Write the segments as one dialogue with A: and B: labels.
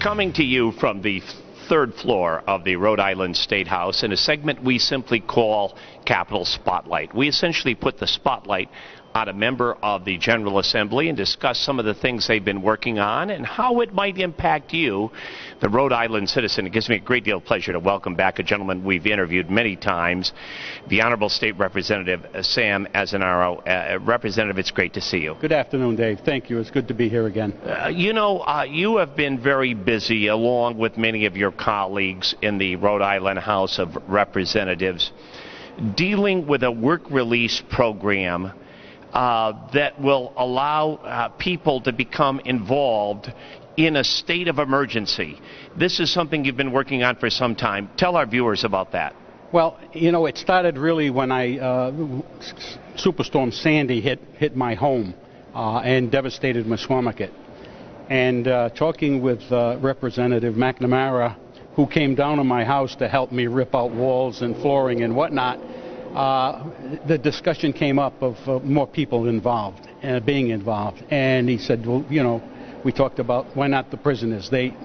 A: Coming to you from the third floor of the Rhode Island State House in a segment we simply call Capitol Spotlight. We essentially put the spotlight on a member of the General Assembly and discuss some of the things they've been working on and how it might impact you, the Rhode Island citizen. It gives me a great deal of pleasure to welcome back a gentleman we've interviewed many times, the Honorable State Representative Sam Azzinaro. Representative, it's great to see you.
B: Good afternoon, Dave. Thank you. It's good to be here again.
A: You have been very busy, along with many of your colleagues in the Rhode Island House of Representatives, dealing with a work release program that will allow people to become involved in a state of emergency. This is something you've been working on for some time. Tell our viewers about that.
B: Well, it started really when Superstorm Sandy hit my home and devastated Mesquamaket. And talking with Representative McNamara, who came down to my house to help me rip out walls and flooring and whatnot, the discussion came up of more people involved, being involved. And he said, well, we talked about why not the prisoners? They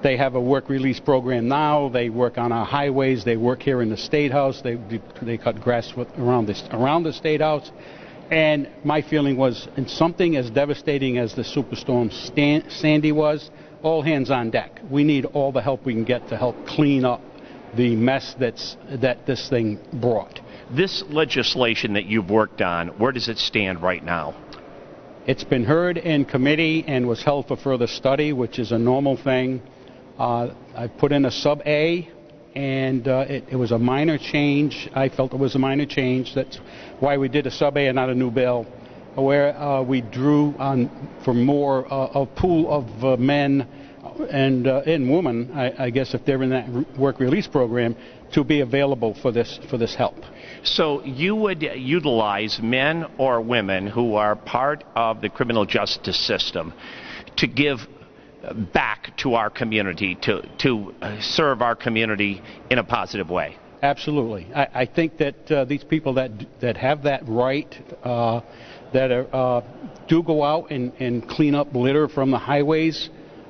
B: have a work release program now. They work on our highways. They work here in the State House. They cut grass around the State House. And my feeling was, in something as devastating as the Superstorm Sandy was, all hands on deck. We need all the help we can get to help clean up the mess that this thing brought.
A: This legislation that you've worked on, where does it stand right now?
B: It's been heard in committee and was held for further study, which is a normal thing. I put in a sub-A, and it was a minor change. I felt it was a minor change. That's why we did a sub-A and not a new bill, where we drew on for more a pool of men and women, I guess, if they're in that work release program, to be available for this help. So
A: you would utilize men or women who are part of the criminal justice system to give back to our community, to serve our community in a positive way? Absolutely.
B: I think that these people that have that right, do go out and clean up litter from the highways,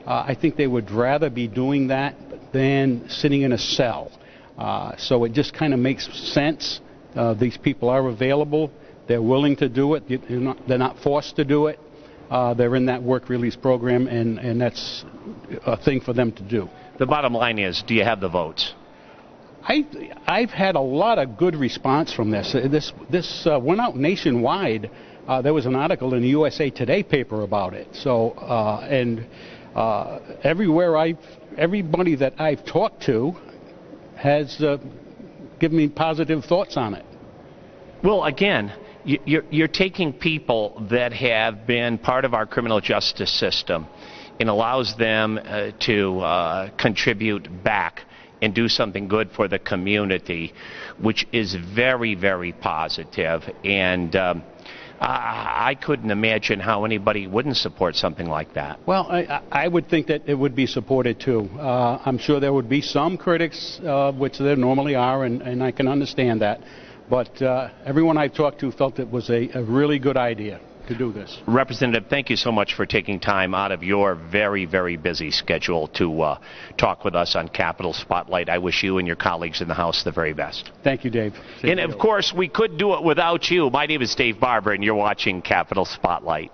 B: I think they would rather be doing that than sitting in a cell. So it just kind of makes sense. These people are available. They're willing to do it. They're not forced to do it. They're in that work release program, and that's a thing for them to do.
A: The bottom line is, do you have the votes?
B: I've had a lot of good response from this. This went out nationwide. There was an article in the USA Today paper about it. So, everybody that I've talked to has given me positive thoughts on it.
A: Well, again, you're taking people that have been part of our criminal justice system and allows them to contribute back and do something good for the community, which is very, very positive. And I couldn't imagine how anybody wouldn't support something like that.
B: Well, I would think that it would be supported too. I'm sure there would be some critics, which there normally are, and I can understand that. But everyone I talked to felt it was a really good idea to do this.
A: Representative, thank you so much for taking time out of your very, very busy schedule to talk with us on Capitol Spotlight. I wish you and your colleagues in the House the very best.
B: Thank you, Dave.
A: And, of course, we couldn't do it without you. My name is Dave Barber, and you're watching Capitol Spotlight.